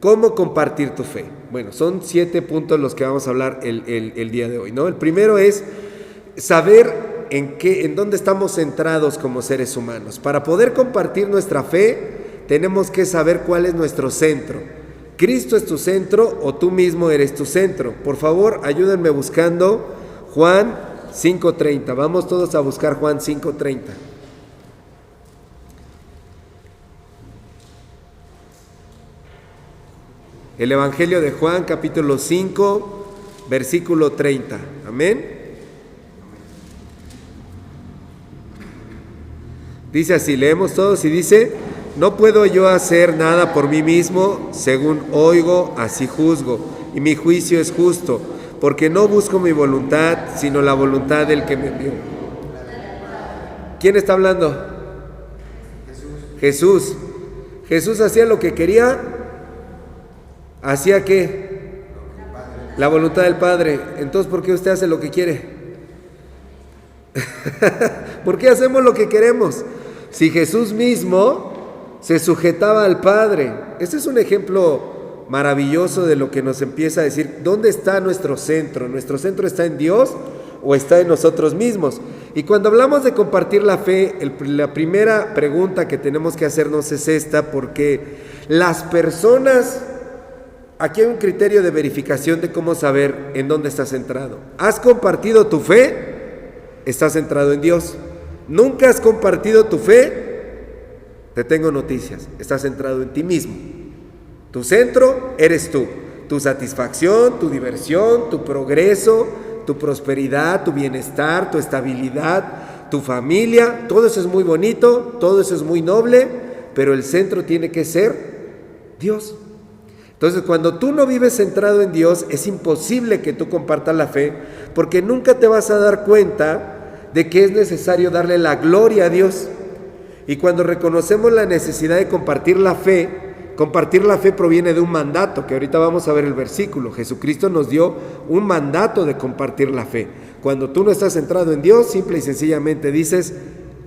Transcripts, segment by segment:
¿Cómo compartir tu fe? Bueno, son 7 puntos los que vamos a hablar el día de hoy, ¿no? El primero es saber en dónde estamos centrados como seres humanos. Para poder compartir nuestra fe, tenemos que saber cuál es nuestro centro. ¿Cristo es tu centro o tú mismo eres tu centro? Por favor, ayúdenme buscando Juan 5:30. Vamos todos a buscar Juan 5:30. El Evangelio de Juan, capítulo 5, versículo 30. Amén. Dice así, leemos todos y dice: no puedo yo hacer nada por mí mismo, según oigo, así juzgo, y mi juicio es justo, porque no busco mi voluntad, sino la voluntad del que me envió. ¿Quién está hablando? Jesús. Jesús hacía lo que quería. ¿Hacía qué? La voluntad del Padre. Entonces, ¿por qué usted hace lo que quiere? ¿Por qué hacemos lo que queremos? Si Jesús mismo se sujetaba al Padre. Este es un ejemplo maravilloso de lo que nos empieza a decir. ¿Dónde está nuestro centro? ¿Nuestro centro está en Dios o está en nosotros mismos? Y cuando hablamos de compartir la fe, la primera pregunta que tenemos que hacernos es esta, porque las personas... Aquí hay un criterio de verificación de cómo saber en dónde estás centrado. ¿Has compartido tu fe? Estás centrado en Dios. ¿Nunca has compartido tu fe? Te tengo noticias. Estás centrado en ti mismo. Tu centro eres tú. Tu satisfacción, tu diversión, tu progreso, tu prosperidad, tu bienestar, tu estabilidad, tu familia. Todo eso es muy bonito, todo eso es muy noble, pero el centro tiene que ser Dios. Entonces, cuando tú no vives centrado en Dios, es imposible que tú compartas la fe, porque nunca te vas a dar cuenta de que es necesario darle la gloria a Dios. Y cuando reconocemos la necesidad de compartir la fe proviene de un mandato, que ahorita vamos a ver el versículo. Jesucristo nos dio un mandato de compartir la fe. Cuando tú no estás centrado en Dios, simple y sencillamente dices: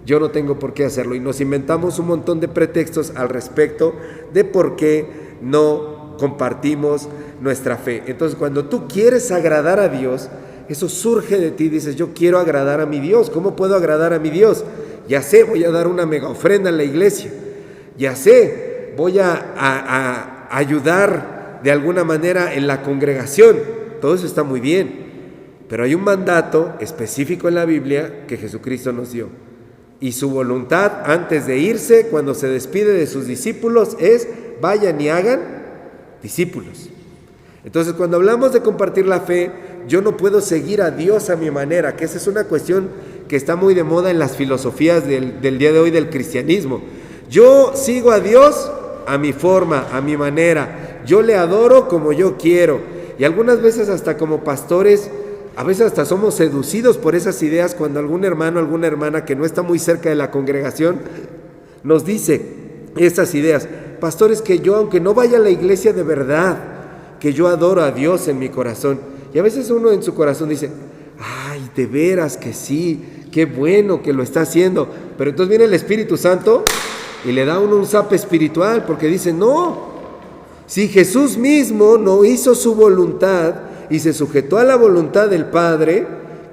yo no tengo por qué hacerlo. Y nos inventamos un montón de pretextos al respecto de por qué no compartimos nuestra fe. Entonces, cuando tú quieres agradar a Dios, eso surge de ti. Dices: yo quiero agradar a mi Dios. ¿Cómo puedo agradar a mi Dios? Ya sé, voy a dar una mega ofrenda en la iglesia. Ya sé, voy a ayudar de alguna manera en la congregación. Todo eso está muy bien, pero hay un mandato específico en la Biblia que Jesucristo nos dio. Y su voluntad antes de irse, cuando se despide de sus discípulos, es: vayan y hagan discípulos. Entonces, cuando hablamos de compartir la fe, yo no puedo seguir a Dios a mi manera, que esa es una cuestión que está muy de moda en las filosofías del día de hoy del cristianismo. Yo sigo a Dios a mi forma, a mi manera. Yo le adoro como yo quiero. Y algunas veces hasta como pastores, a veces hasta somos seducidos por esas ideas cuando algún hermano, alguna hermana que no está muy cerca de la congregación nos dice estas ideas: pastores, que yo, aunque no vaya a la iglesia de verdad, que yo adoro a Dios en mi corazón. Y a veces uno en su corazón dice: ay, de veras que sí, qué bueno que lo está haciendo. Pero entonces viene el Espíritu Santo y le da a uno un zape espiritual, porque dice: no, si Jesús mismo no hizo su voluntad y se sujetó a la voluntad del Padre,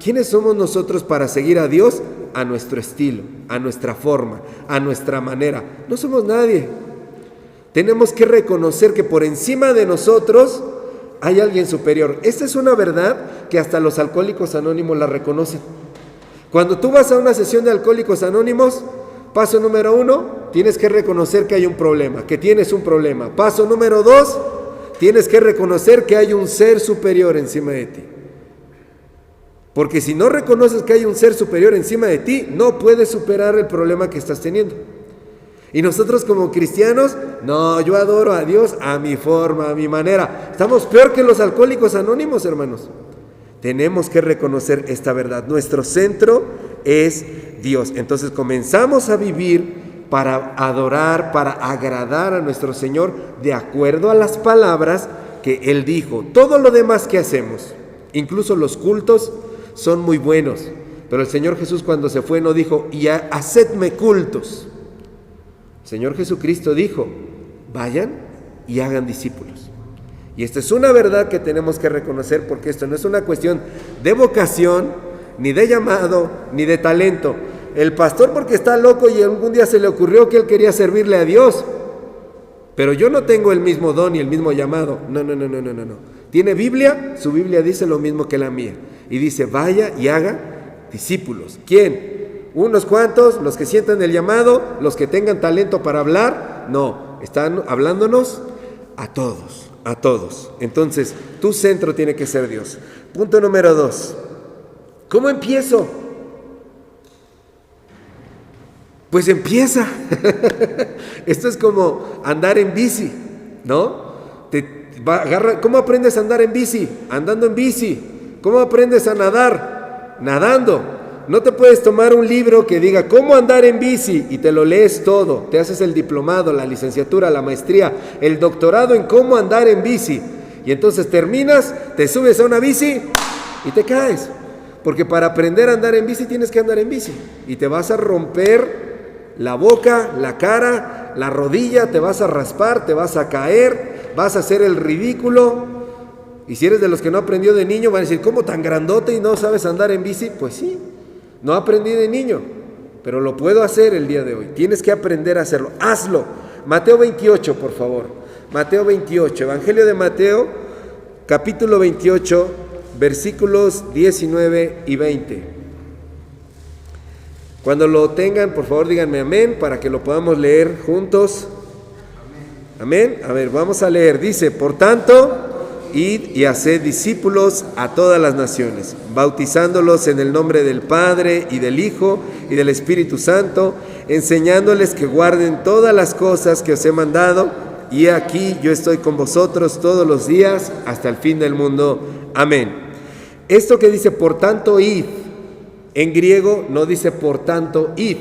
¿quiénes somos nosotros para seguir a Dios a nuestro estilo, a nuestra forma, a nuestra manera? No somos nadie. Tenemos que reconocer que por encima de nosotros hay alguien superior. Esta es una verdad que hasta los alcohólicos anónimos la reconocen. Cuando tú vas a una sesión de alcohólicos anónimos, paso número 1, tienes que reconocer que hay un problema, que tienes un problema. Paso número 2, tienes que reconocer que hay un ser superior encima de ti. Porque si no reconoces que hay un ser superior encima de ti, no puedes superar el problema que estás teniendo. Y nosotros como cristianos, no, yo adoro a Dios a mi forma, a mi manera. Estamos peor que los alcohólicos anónimos, hermanos. Tenemos que reconocer esta verdad. Nuestro centro es Dios. Entonces comenzamos a vivir para adorar, para agradar a nuestro Señor de acuerdo a las palabras que Él dijo. Todo lo demás que hacemos, incluso los cultos, son muy buenos. Pero el Señor Jesús, cuando se fue, no dijo: y hacedme cultos. El Señor Jesucristo dijo: vayan y hagan discípulos. Y esta es una verdad que tenemos que reconocer, porque esto no es una cuestión de vocación, ni de llamado, ni de talento. El pastor porque está loco y algún día se le ocurrió que él quería servirle a Dios, pero yo no tengo el mismo don y el mismo llamado. No. Tiene Biblia, su Biblia dice lo mismo que la mía. Y dice, vaya y haga discípulos. ¿Quién? ¿Unos cuantos? ¿Los que sientan el llamado? ¿Los que tengan talento para hablar? No, están hablándonos a todos, a todos. Entonces, tu centro tiene que ser Dios. Punto número 2. ¿Cómo empiezo? Pues empieza. Esto es como andar en bici, ¿no? ¿Cómo aprendes a andar en bici? Andando en bici. ¿Cómo aprendes a nadar? Nadando. No te puedes tomar un libro que diga cómo andar en bici y te lo lees todo. Te haces el diplomado, la licenciatura, la maestría, el doctorado en cómo andar en bici. Y entonces terminas, te subes a una bici y te caes. Porque para aprender a andar en bici tienes que andar en bici. Y te vas a romper la boca, la cara, la rodilla, te vas a raspar, te vas a caer, vas a hacer el ridículo. Y si eres de los que no aprendió de niño, van a decir, ¿cómo tan grandote y no sabes andar en bici? Pues sí, no aprendí de niño, pero lo puedo hacer el día de hoy. Tienes que aprender a hacerlo, hazlo. Mateo 28, por favor. Mateo 28, Evangelio de Mateo, capítulo 28, versículos 19 y 20. Cuando lo tengan, por favor díganme amén, para que lo podamos leer juntos. Amén. A ver, vamos a leer. Dice, por tanto, id y haced discípulos a todas las naciones, bautizándolos en el nombre del Padre y del Hijo y del Espíritu Santo, enseñándoles que guarden todas las cosas que os he mandado, y aquí yo estoy con vosotros todos los días hasta el fin del mundo. Amén. Esto que dice, por tanto, id, en griego no dice por tanto id,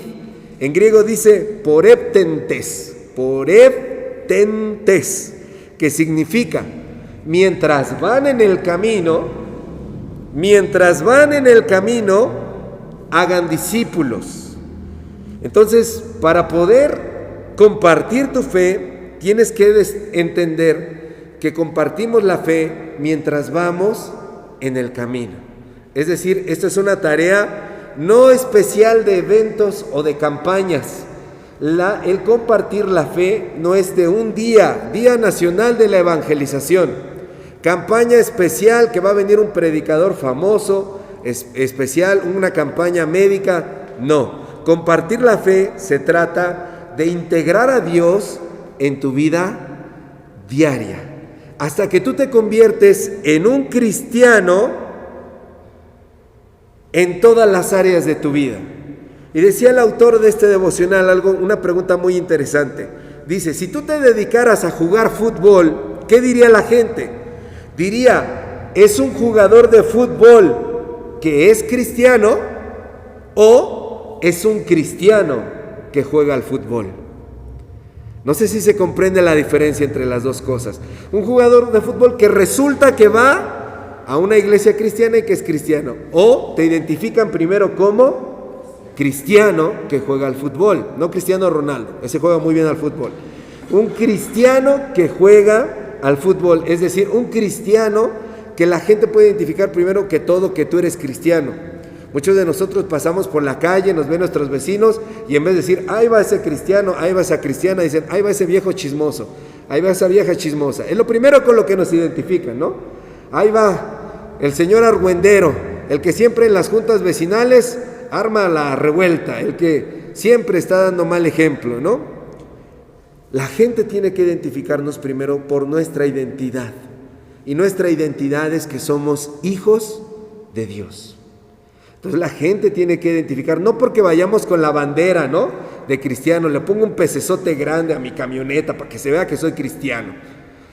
en griego dice poreptentes, que significa mientras van en el camino, hagan discípulos. Entonces, para poder compartir tu fe, tienes que entender que compartimos la fe mientras vamos en el camino. Es decir, esto es una tarea no especial de eventos o de campañas. El compartir la fe no es de un día nacional de la evangelización, campaña especial que va a venir un predicador famoso, especial, una campaña médica. No, compartir la fe se trata de integrar a Dios en tu vida diaria, hasta que tú te conviertes en un cristiano en todas las áreas de tu vida. Y decía el autor de este devocional una pregunta muy interesante. Dice, si tú te dedicaras a jugar fútbol, ¿qué diría la gente? Diría, ¿es un jugador de fútbol que es cristiano o es un cristiano que juega al fútbol? No sé si se comprende la diferencia entre las dos cosas. Un jugador de fútbol que resulta que va a una iglesia cristiana y que es cristiano, o te identifican primero como cristiano que juega al fútbol, no Cristiano Ronaldo, ese juega muy bien al fútbol. Un cristiano que juega al fútbol, es decir, un cristiano que la gente puede identificar primero que todo que tú eres cristiano. Muchos de nosotros pasamos por la calle, nos ven nuestros vecinos y en vez de decir, ahí va ese cristiano, ahí va esa cristiana, dicen, ahí va ese viejo chismoso, ahí va esa vieja chismosa. Es lo primero con lo que nos identifican, ¿no? Ahí va el señor argüendero, el que siempre en las juntas vecinales arma la revuelta, el que siempre está dando mal ejemplo, ¿no? La gente tiene que identificarnos primero por nuestra identidad. Y nuestra identidad es que somos hijos de Dios. Entonces la gente tiene que identificar, no porque vayamos con la bandera, ¿no?, de cristiano, le pongo un pecesote grande a mi camioneta para que se vea que soy cristiano.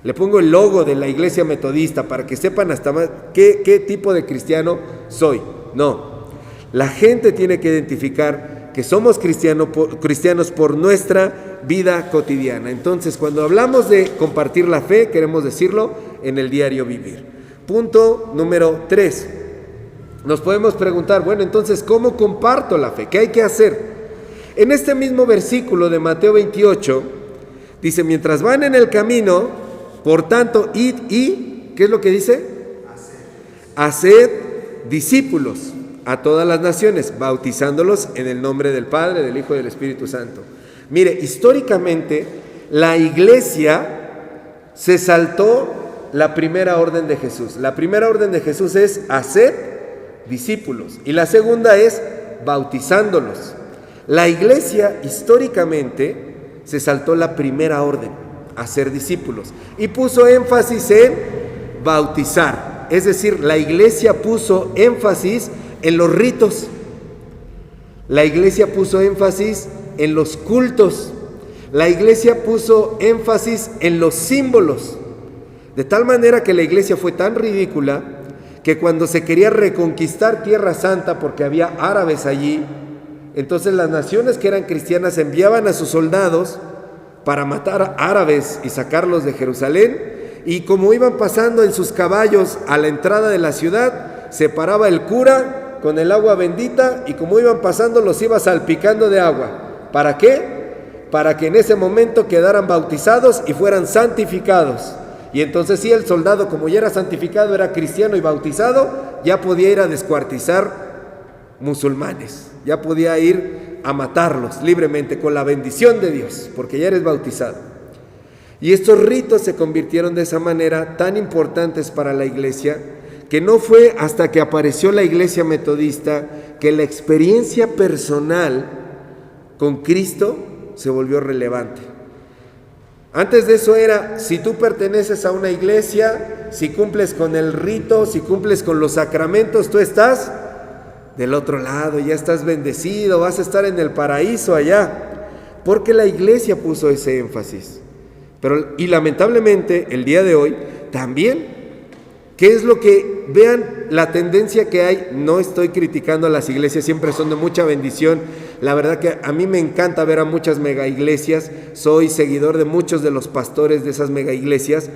Le pongo el logo de la iglesia metodista para que sepan hasta más qué tipo de cristiano soy. No, la gente tiene que identificar que somos cristianos por nuestra vida cotidiana. Entonces, cuando hablamos de compartir la fe, queremos decirlo en el diario vivir. Punto número 3. Nos podemos preguntar, bueno, entonces, ¿cómo comparto la fe? ¿Qué hay que hacer? En este mismo versículo de Mateo 28, dice, mientras van en el camino, Por tanto, id y, ¿qué es lo que dice? Haced discípulos a todas las naciones, bautizándolos en el nombre del Padre, del Hijo y del Espíritu Santo. Mire, históricamente la iglesia se saltó la primera orden de Jesús. La primera orden de Jesús es hacer discípulos y la segunda es bautizándolos. La iglesia históricamente se saltó la primera orden, hacer discípulos, y puso énfasis en bautizar. Es decir, la iglesia puso énfasis en los ritos. La iglesia puso énfasis en los cultos. La iglesia puso énfasis en los símbolos. De tal manera que la iglesia fue tan ridícula que cuando se quería reconquistar Tierra Santa, porque había árabes allí, entonces las naciones que eran cristianas enviaban a sus soldados para matar a árabes y sacarlos de Jerusalén, y como iban pasando en sus caballos a la entrada de la ciudad, se paraba el cura con el agua bendita y como iban pasando los iba salpicando de agua. ¿Para qué? Para que en ese momento quedaran bautizados y fueran santificados. Y entonces sí, el soldado, como ya era santificado, era cristiano y bautizado, ya podía ir a descuartizar musulmanes, ya podía ir a matarlos libremente con la bendición de Dios, porque ya eres bautizado. Y estos ritos se convirtieron de esa manera tan importantes para la iglesia, que no fue hasta que apareció la iglesia metodista que la experiencia personal con Cristo se volvió relevante. Antes de eso era, si tú perteneces a una iglesia, si cumples con el rito, si cumples con los sacramentos, tú estás del otro lado, ya estás bendecido, vas a estar en el paraíso allá, porque la iglesia puso ese énfasis. Pero, y lamentablemente, el día de hoy también, ¿qué es lo que, vean la tendencia que hay? No estoy criticando a las iglesias, siempre son de mucha bendición. La verdad que a mí me encanta ver a muchas mega iglesias, soy seguidor de muchos de los pastores de esas mega iglesias,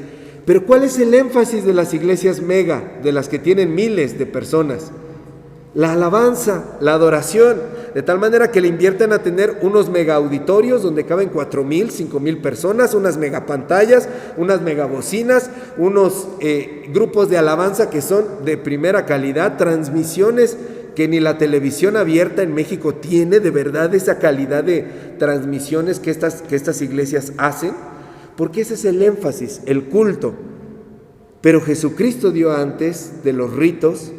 pero ¿cuál es el énfasis de las iglesias mega, de las que tienen miles de personas? La alabanza, la adoración, de tal manera que le invierten a tener unos mega auditorios donde caben 4,000, 5,000 personas, unas mega pantallas, unas mega bocinas, unos grupos de alabanza que son de primera calidad, transmisiones que ni la televisión abierta en México tiene de verdad esa calidad de transmisiones que estas iglesias hacen, porque ese es el énfasis, el culto. Pero Jesucristo dio antes de los ritos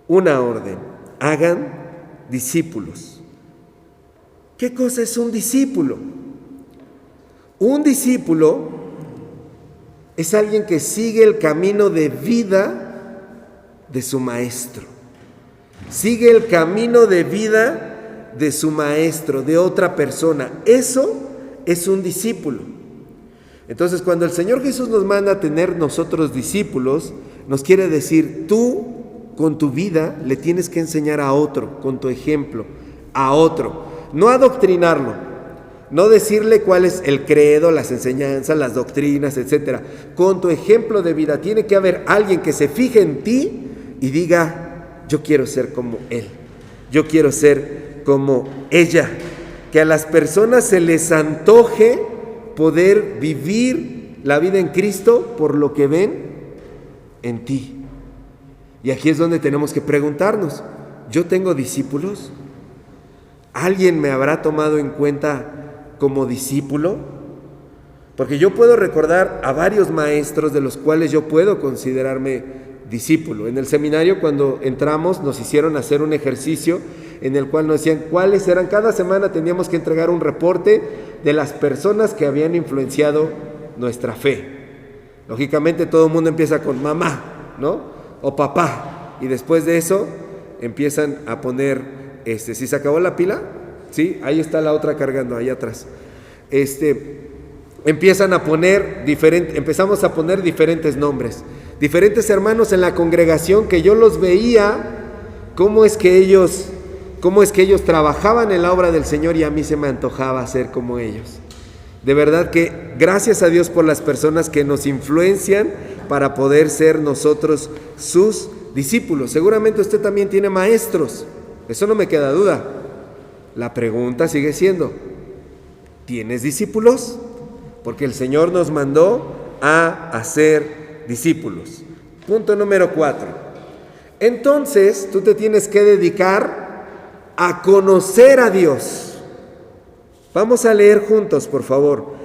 una orden: hagan discípulos. ¿Qué cosa es un discípulo? Un discípulo es alguien que sigue el camino de vida de su maestro. Sigue el camino de vida de su maestro, de otra persona. Eso es un discípulo. Entonces, cuando el Señor Jesús nos manda a tener nosotros discípulos, nos quiere decir, tú con tu vida le tienes que enseñar a otro, con tu ejemplo, a otro. No adoctrinarlo, no decirle cuál es el credo, las enseñanzas, las doctrinas, etc. Con tu ejemplo de vida tiene que haber alguien que se fije en ti y diga, yo quiero ser como él, yo quiero ser como ella. Que a las personas se les antoje poder vivir la vida en Cristo por lo que ven en ti. Y aquí es donde tenemos que preguntarnos, ¿yo tengo discípulos? ¿Alguien me habrá tomado en cuenta como discípulo? Porque yo puedo recordar a varios maestros de los cuales yo puedo considerarme discípulo. En el seminario, cuando entramos, nos hicieron hacer un ejercicio en el cual nos decían cuáles eran. Cada semana teníamos que entregar un reporte de las personas que habían influenciado nuestra fe. Lógicamente todo el mundo empieza con mamá, ¿no? O papá, y después de eso empiezan a poner, si se acabó la pila, sí, ahí está la otra cargando, allá atrás. Empezamos a poner diferentes nombres, diferentes hermanos en la congregación que yo los veía, cómo es que ellos trabajaban en la obra del Señor y a mí se me antojaba ser como ellos. De verdad que gracias a Dios por las personas que nos influencian para poder ser nosotros sus discípulos. Seguramente usted también tiene maestros, eso no me queda duda. La pregunta sigue siendo, ¿tienes discípulos? Porque el Señor nos mandó a hacer discípulos. Punto número 4. Entonces, tú te tienes que dedicar a conocer a Dios. Vamos a leer juntos, por favor.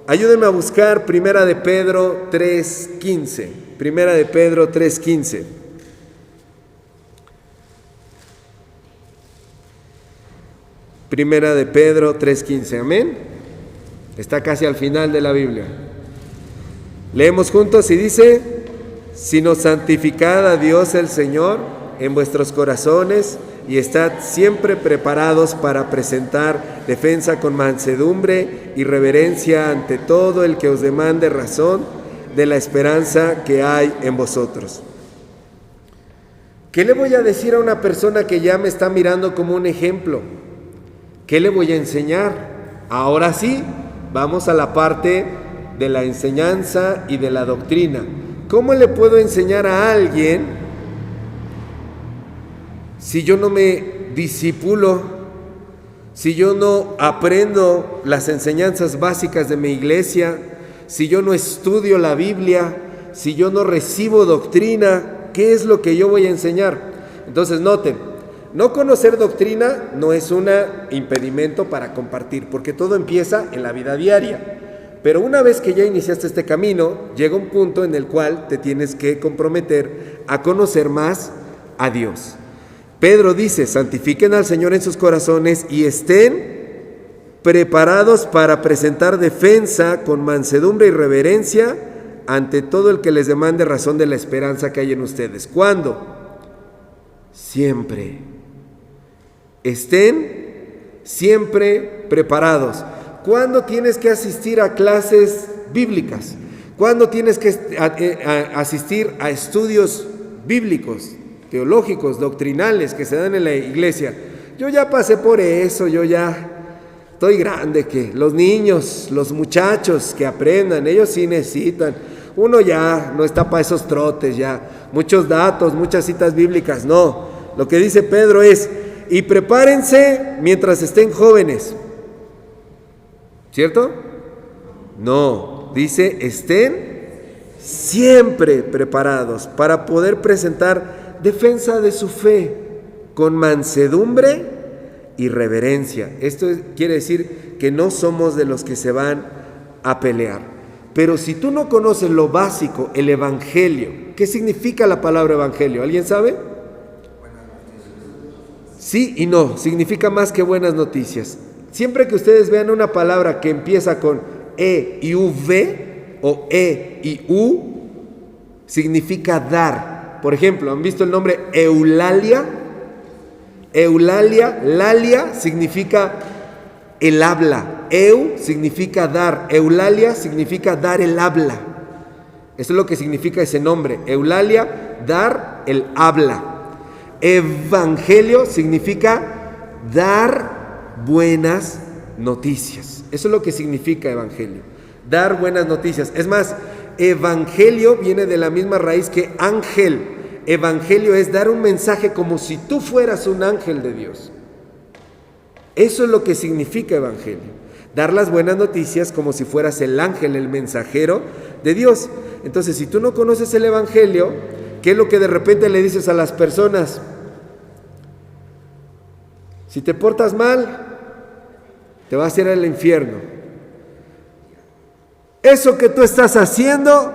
Ayúdenme a buscar Primera de Pedro 3:15. Primera de Pedro 3:15. Primera de Pedro 3:15. Amén. Está casi al final de la Biblia. Leemos juntos y dice: sino santificad a Dios el Señor en vuestros corazones y estad siempre preparados para presentar defensa con mansedumbre y reverencia ante todo el que os demande razón de la esperanza que hay en vosotros. ¿Qué le voy a decir a una persona que ya me está mirando como un ejemplo? ¿Qué le voy a enseñar? Ahora sí, vamos a la parte de la enseñanza y de la doctrina. ¿Cómo le puedo enseñar a alguien si yo no me discipulo, si yo no aprendo las enseñanzas básicas de mi iglesia, si yo no estudio la Biblia, si yo no recibo doctrina? ¿Qué es lo que yo voy a enseñar? Entonces noten, no conocer doctrina no es un impedimento para compartir, porque todo empieza en la vida diaria. Pero una vez que ya iniciaste este camino, llega un punto en el cual te tienes que comprometer a conocer más a Dios. Pedro dice: santifiquen al Señor en sus corazones y estén preparados para presentar defensa con mansedumbre y reverencia ante todo el que les demande razón de la esperanza que hay en ustedes. ¿Cuándo? Siempre. Estén siempre preparados. ¿Cuándo tienes que asistir a clases bíblicas? ¿Cuándo tienes que asistir a estudios bíblicos, teológicos, doctrinales que se dan en la iglesia? Yo ya pasé por eso, yo ya estoy grande, que los niños, los muchachos que aprendan, ellos sí necesitan. Uno ya no está para esos trotes, ya muchos datos, muchas citas bíblicas, no. Lo que dice Pedro es: y prepárense mientras estén jóvenes. ¿Cierto? No, dice: estén siempre preparados para poder presentar defensa de su fe con mansedumbre y reverencia. Esto quiere decir que no somos de los que se van a pelear. Pero si tú no conoces lo básico, el evangelio, ¿qué significa la palabra evangelio? ¿Alguien sabe? Sí y no, significa más que buenas noticias. Siempre que ustedes vean una palabra que empieza con E y V o E y U, significa dar. Por ejemplo, ¿han visto el nombre Eulalia? Eulalia, Lalia significa el habla. Eu significa dar. Eulalia significa dar el habla. Eso es lo que significa ese nombre. Eulalia, dar el habla. Evangelio significa dar buenas noticias. Eso es lo que significa evangelio, dar buenas noticias. Es más, evangelio viene de la misma raíz que ángel. Evangelio es dar un mensaje como si tú fueras un ángel de Dios. Eso es lo que significa evangelio, dar las buenas noticias como si fueras el ángel, el mensajero de Dios. Entonces, si tú no conoces el evangelio, ¿qué es lo que de repente le dices a las personas? Si te portas mal, te vas a ir al infierno. Eso que tú estás haciendo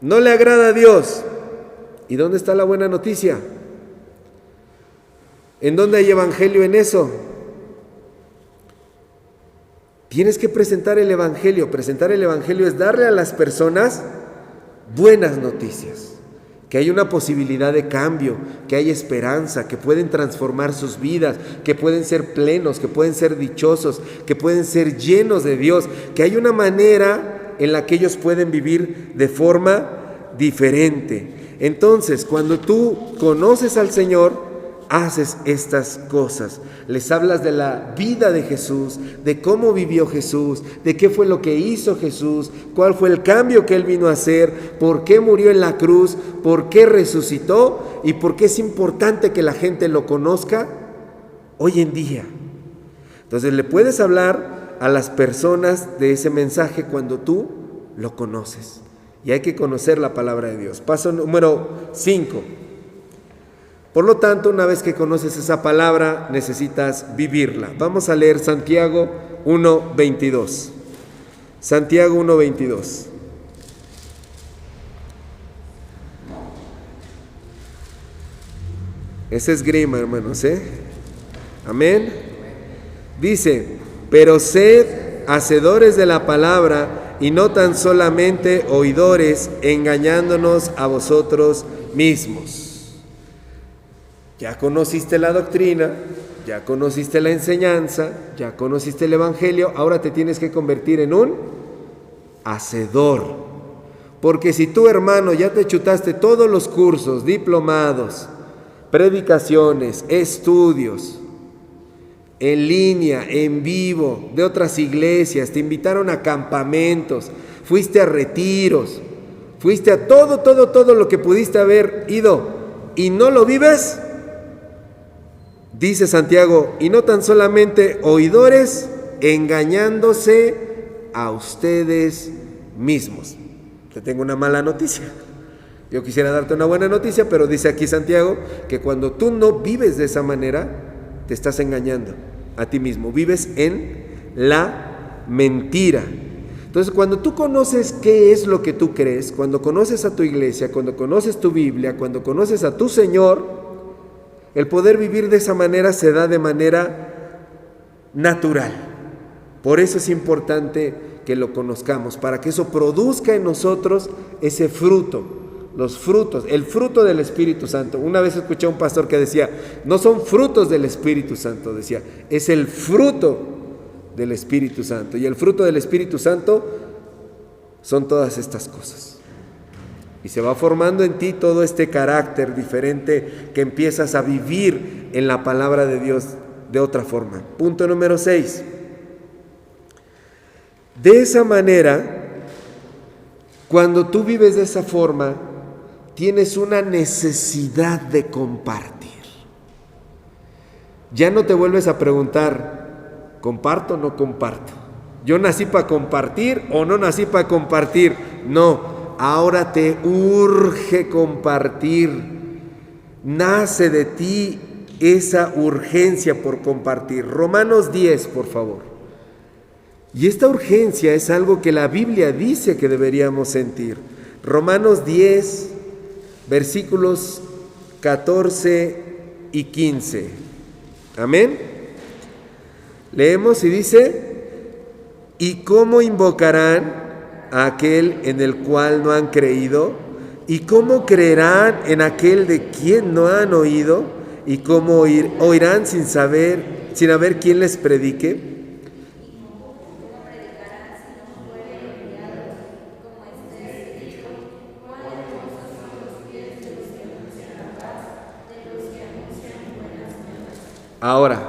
no le agrada a Dios. ¿Y dónde está la buena noticia? ¿En dónde hay evangelio en eso? Tienes que presentar el evangelio. Presentar el evangelio es darle a las personas buenas noticias, que hay una posibilidad de cambio, que hay esperanza, que pueden transformar sus vidas, que pueden ser plenos, que pueden ser dichosos, que pueden ser llenos de Dios, que hay una manera en la que ellos pueden vivir de forma diferente. Entonces, cuando tú conoces al Señor, haces estas cosas. Les hablas de la vida de Jesús, de cómo vivió Jesús, de qué fue lo que hizo Jesús, cuál fue el cambio que Él vino a hacer, por qué murió en la cruz, por qué resucitó y por qué es importante que la gente lo conozca hoy en día. Entonces le puedes hablar a las personas de ese mensaje cuando tú lo conoces. Y hay que conocer la palabra de Dios. Paso número 5. Por lo tanto, una vez que conoces esa palabra, necesitas vivirla. Vamos a leer Santiago 1:22. Santiago 1:22. Ese es grima, hermanos, Amén. Dice, pero sed hacedores de la palabra y no tan solamente oidores, engañándonos a vosotros mismos. Ya conociste la doctrina, ya conociste la enseñanza, ya conociste el evangelio, ahora te tienes que convertir en un hacedor. Porque si tú, hermano, ya te chutaste todos los cursos, diplomados, predicaciones, estudios, en línea, en vivo, de otras iglesias, te invitaron a campamentos, fuiste a retiros, fuiste a todo lo que pudiste haber ido y no lo vives, dice Santiago, y no tan solamente oidores, engañándose a ustedes mismos. Te tengo una mala noticia. Yo quisiera darte una buena noticia, pero dice aquí Santiago que cuando tú no vives de esa manera, te estás engañando a ti mismo, vives en la mentira. Entonces, cuando tú conoces qué es lo que tú crees, cuando conoces a tu iglesia, cuando conoces tu Biblia, cuando conoces a tu Señor, el poder vivir de esa manera se da de manera natural. Por eso es importante que lo conozcamos, para que eso produzca en nosotros ese fruto. Los frutos, el fruto del Espíritu Santo. Una vez escuché a un pastor que decía, no son frutos del Espíritu Santo, decía, es el fruto del Espíritu Santo. Y el fruto del Espíritu Santo son todas estas cosas. Y se va formando en ti todo este carácter diferente que empiezas a vivir en la palabra de Dios de otra forma. Punto número 6. De esa manera, cuando tú vives de esa forma, tienes una necesidad de compartir. Ya no te vuelves a preguntar, ¿comparto o no comparto? ¿Yo nací para compartir o no nací para compartir? No, ahora te urge compartir. Nace de ti esa urgencia por compartir. Romanos 10, por favor. Y esta urgencia es algo que la Biblia dice que deberíamos sentir. Romanos 10, versículos 14 y 15. Amén. Leemos y dice, ¿y cómo invocarán a aquel en el cual no han creído? ¿Y cómo creerán en aquel de quien no han oído? ¿Y cómo oirán sin haber quien les predique? Ahora,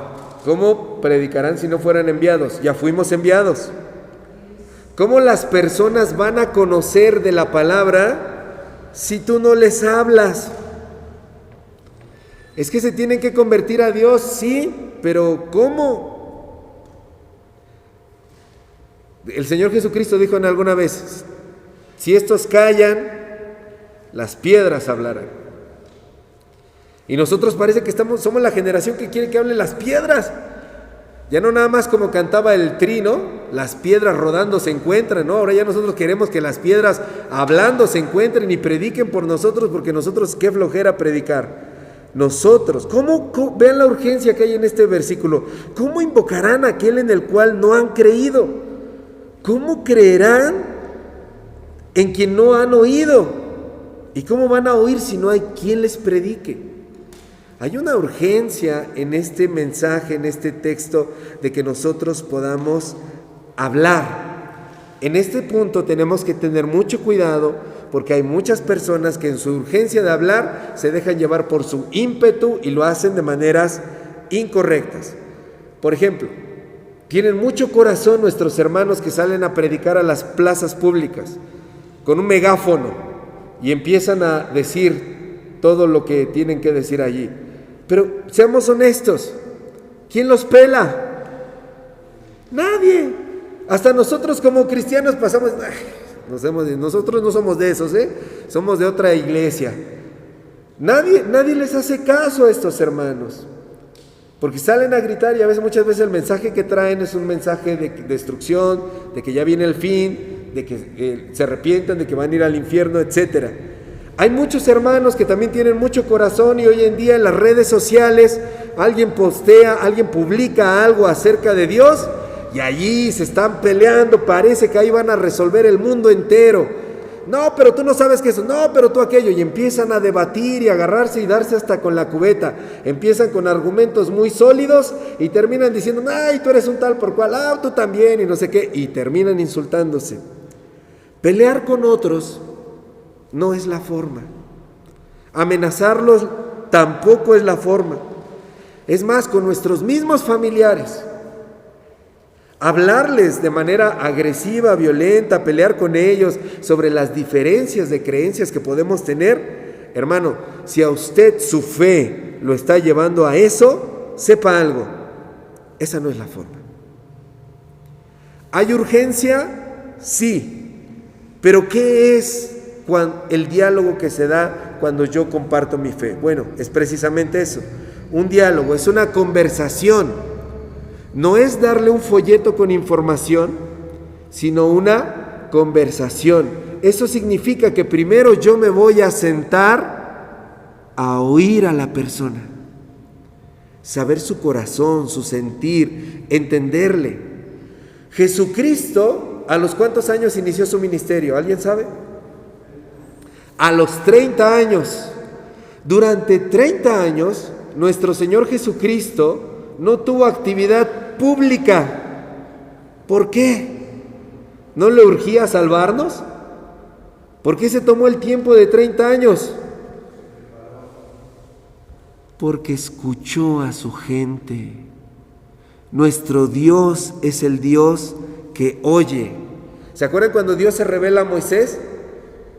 ¿cómo predicarán si no fueran enviados? Ya fuimos enviados. ¿Cómo las personas van a conocer de la palabra si tú no les hablas? Es que se tienen que convertir a Dios, sí, pero ¿cómo? El Señor Jesucristo dijo en alguna vez, si estos callan, las piedras hablarán. Y nosotros parece que somos la generación que quiere que hablen las piedras. Ya no nada más como cantaba el Trino, las piedras rodando se encuentran, ¿no? Ahora ya nosotros queremos que las piedras hablando se encuentren y prediquen por nosotros, porque nosotros qué flojera predicar. Nosotros, vean la urgencia que hay en este versículo. ¿Cómo invocarán a aquel en el cual no han creído? ¿Cómo creerán en quien no han oído? ¿Y cómo van a oír si no hay quien les predique? Hay una urgencia en este mensaje, en este texto, de que nosotros podamos hablar. En este punto tenemos que tener mucho cuidado, porque hay muchas personas que en su urgencia de hablar se dejan llevar por su ímpetu y lo hacen de maneras incorrectas. Por ejemplo, tienen mucho corazón nuestros hermanos que salen a predicar a las plazas públicas con un megáfono y empiezan a decir todo lo que tienen que decir allí. Pero seamos honestos, ¿quién los pela? Nadie. Hasta nosotros como cristianos pasamos, Nosotros no somos de esos, somos de otra iglesia. Nadie les hace caso a estos hermanos, porque salen a gritar y muchas veces el mensaje que traen es un mensaje de destrucción, de que ya viene el fin, de que se arrepientan, de que van a ir al infierno, etc. Hay muchos hermanos que también tienen mucho corazón y hoy en día en las redes sociales alguien postea, alguien publica algo acerca de Dios y allí se están peleando, parece que ahí van a resolver el mundo entero. No, pero tú no sabes que eso, no, pero tú aquello, y empiezan a debatir y agarrarse y darse hasta con la cubeta. Empiezan con argumentos muy sólidos y terminan diciendo, ay, tú eres un tal por cual, tú también, y no sé qué, y terminan insultándose. Pelear con otros no es la forma. Amenazarlos tampoco es la forma. Es más, con nuestros mismos familiares, hablarles de manera agresiva, violenta, pelear con ellos sobre las diferencias de creencias que podemos tener, hermano, si a usted su fe lo está llevando a eso, sepa algo, esa no es la forma. ¿Hay urgencia? Sí, pero ¿qué es el diálogo que se da cuando yo comparto mi fe? Bueno, es precisamente eso, un diálogo, es una conversación. No es darle un folleto con información, sino una conversación. Eso significa que primero yo me voy a sentar a oír a la persona, saber su corazón, su sentir, entenderle. Jesucristo, ¿a los cuántos años inició su ministerio? ¿Alguien sabe? A los 30 años. Durante 30 años, nuestro Señor Jesucristo no tuvo actividad pública. ¿Por qué? ¿No le urgía salvarnos? ¿Por qué se tomó el tiempo de 30 años? Porque escuchó a su gente. Nuestro Dios es el Dios que oye. ¿Se acuerdan cuando Dios se revela a Moisés?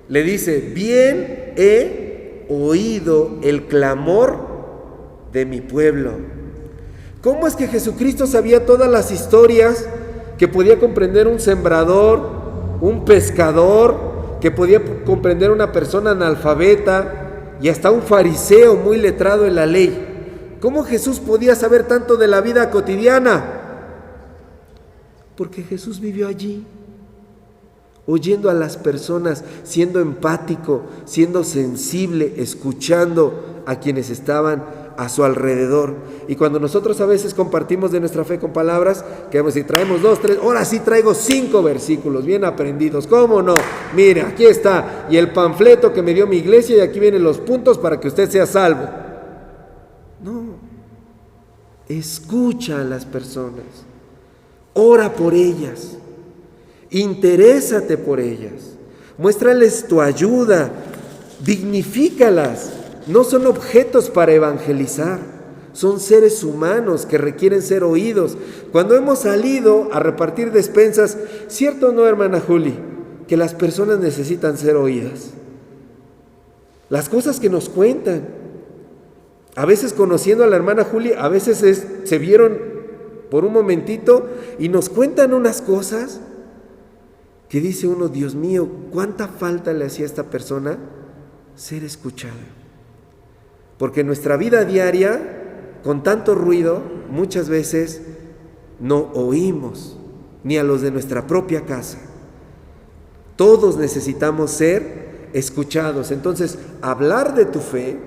Le dice, bien he oído el clamor de mi pueblo. ¿Cómo es que Jesucristo sabía todas las historias que podía comprender un sembrador, un pescador, que podía comprender una persona analfabeta y hasta un fariseo muy letrado en la ley? ¿Cómo Jesús podía saber tanto de la vida cotidiana? Porque Jesús vivió allí, oyendo a las personas, siendo empático, siendo sensible, escuchando a quienes estaban a su alrededor. Y cuando nosotros a veces compartimos de nuestra fe con palabras, que vamos a decir, traemos 2, 3, ahora sí traigo 5 versículos bien aprendidos, ¿cómo no? Mire, aquí está, y el panfleto que me dio mi iglesia, y aquí vienen los puntos para que usted sea salvo. No, escucha a las personas, ora por ellas, interésate por ellas, muéstrales tu ayuda, dignifícalas. No son objetos para evangelizar, son seres humanos que requieren ser oídos. Cuando hemos salido a repartir despensas, ¿cierto o no, hermana Juli? Que las personas necesitan ser oídas. Las cosas que nos cuentan. A veces conociendo a la hermana Juli, a veces se vieron por un momentito y nos cuentan unas cosas que dice uno, Dios mío, ¿cuánta falta le hacía a esta persona ser escuchada? Porque en nuestra vida diaria, con tanto ruido, muchas veces no oímos ni a los de nuestra propia casa. Todos necesitamos ser escuchados. Entonces, hablar de tu fe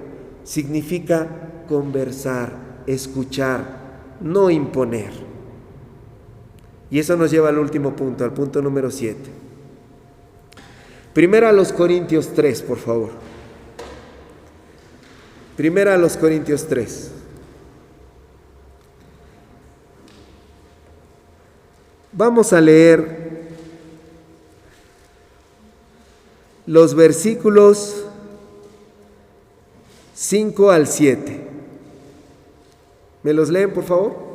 significa conversar, escuchar, no imponer. Y eso nos lleva al último punto, al punto número 7. Primera a los Corintios 3, por favor. Primera a los Corintios 3. Vamos a leer los versículos 5 al 7. ¿Me los leen, por favor?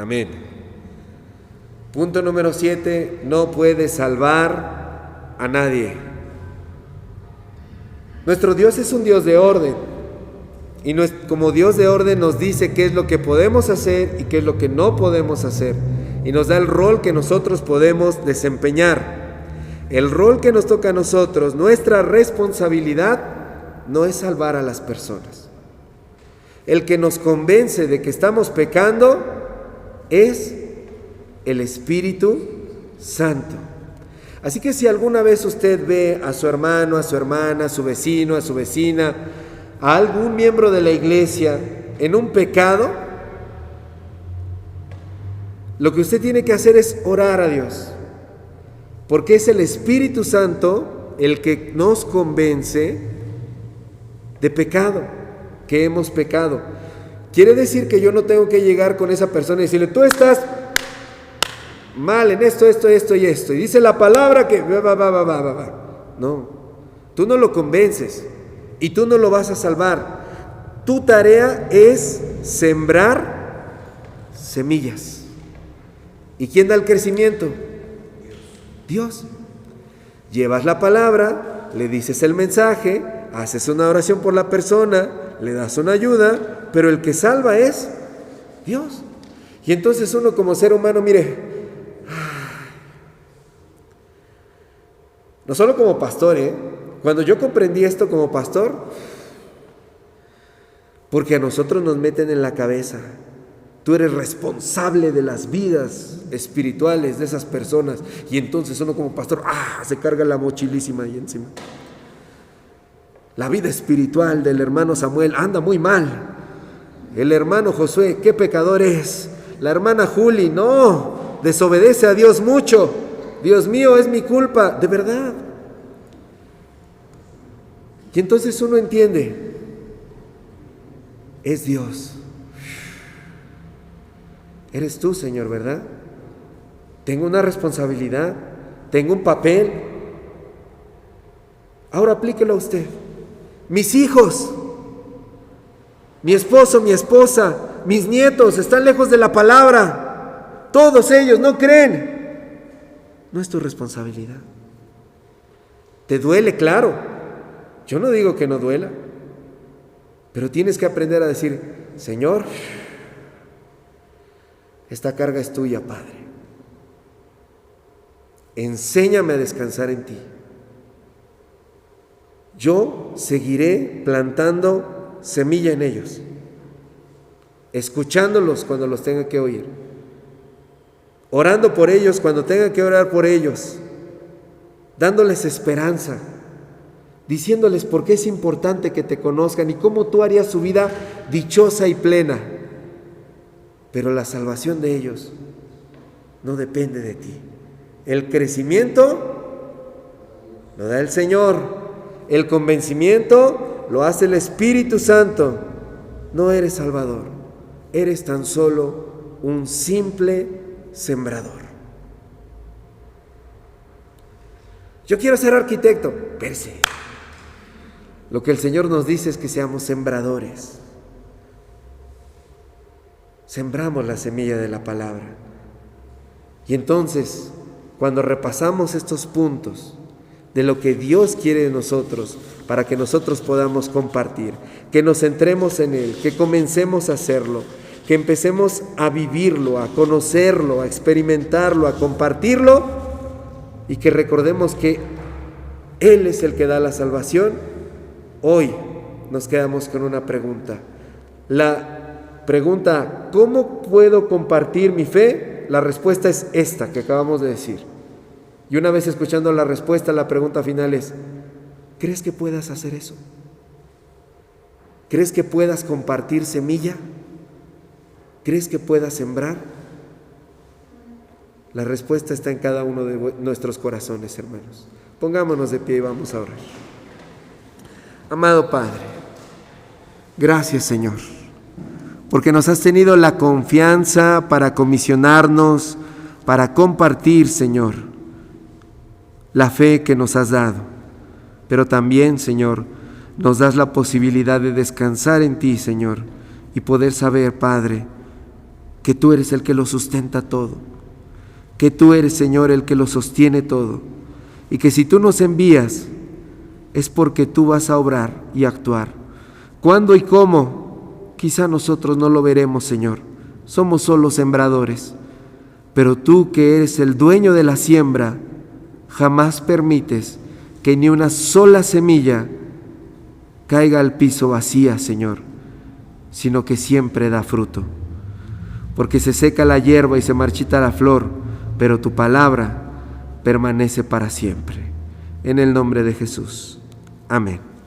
Amén. Punto número 7, no puede salvar a nadie. Nuestro Dios es un Dios de orden. Y como Dios de orden nos dice qué es lo que podemos hacer y qué es lo que no podemos hacer. Y nos da el rol que nosotros podemos desempeñar. El rol que nos toca a nosotros, nuestra responsabilidad, no es salvar a las personas. El que nos convence de que estamos pecando es el Espíritu Santo. Así que si alguna vez usted ve a su hermano, a su hermana, a su vecino, a su vecina, a algún miembro de la iglesia en un pecado, lo que usted tiene que hacer es orar a Dios, porque es el Espíritu Santo el que nos convence de pecado, que hemos pecado. Quiere decir que yo no tengo que llegar con esa persona y decirle, tú estás mal en esto y esto, y dice la palabra que No, tú no lo convences y tú no lo vas a salvar. Tu tarea es sembrar semillas. ¿Y quién da el crecimiento? Dios. Llevas la palabra, le dices el mensaje, haces una oración por la persona, le das una ayuda, pero el que salva es Dios. Y entonces uno como ser humano, mire, no solo como pastor, cuando yo comprendí esto como pastor, porque a nosotros nos meten en la cabeza, tú eres responsable de las vidas espirituales de esas personas, y entonces uno como pastor, se carga la mochilísima ahí encima. La vida espiritual del hermano Samuel anda muy mal. El hermano Josué, qué pecador es. La hermana Juli, no, desobedece a Dios mucho. Dios mío, es mi culpa, de verdad. Y entonces uno entiende, es Dios. Eres tú, Señor, ¿verdad? Tengo una responsabilidad, tengo un papel. Ahora aplíquelo a usted. Mis hijos, mi esposo, mi esposa, mis nietos están lejos de la palabra. Todos ellos no creen. No es tu responsabilidad. ¿Te duele? Claro. Yo no digo que no duela. Pero tienes que aprender a decir, Señor, esta carga es tuya, Padre. Enséñame a descansar en ti. Yo seguiré plantando semilla en ellos, escuchándolos cuando los tenga que oír, orando por ellos cuando tenga que orar por ellos, dándoles esperanza, diciéndoles por qué es importante que te conozcan y cómo tú harías su vida dichosa y plena. Pero la salvación de ellos no depende de ti. El crecimiento lo da el Señor. El convencimiento lo hace el Espíritu Santo. No eres salvador, eres tan solo un simple sembrador. Yo quiero ser arquitecto, perse. Lo que el Señor nos dice es que seamos sembradores. Sembramos la semilla de la palabra. Y entonces, cuando repasamos estos puntos de lo que Dios quiere de nosotros, para que nosotros podamos compartir, que nos centremos en Él, que comencemos a hacerlo, que empecemos a vivirlo, a conocerlo, a experimentarlo, a compartirlo, y que recordemos que Él es el que da la salvación. Hoy nos quedamos con una pregunta. La pregunta, ¿cómo puedo compartir mi fe? La respuesta es esta que acabamos de decir. Y una vez escuchando la respuesta, la pregunta final es, ¿crees que puedas hacer eso? ¿Crees que puedas compartir semilla? ¿Crees que puedas sembrar? La respuesta está en cada uno de nuestros corazones, hermanos. Pongámonos de pie y vamos a orar. Amado Padre, gracias, Señor, porque nos has tenido la confianza para comisionarnos, para compartir, Señor, la fe que nos has dado. Pero también, Señor, nos das la posibilidad de descansar en ti, Señor, y poder saber, Padre, que tú eres el que lo sustenta todo, que tú eres, Señor, el que lo sostiene todo, y que si tú nos envías es porque tú vas a obrar y actuar. ¿Cuándo y cómo? Quizá nosotros no lo veremos, Señor, somos solo sembradores, pero tú, que eres el dueño de la siembra, jamás permites que ni una sola semilla caiga al piso vacía, Señor, sino que siempre da fruto. Porque se seca la hierba y se marchita la flor, pero tu palabra permanece para siempre. En el nombre de Jesús. Amén.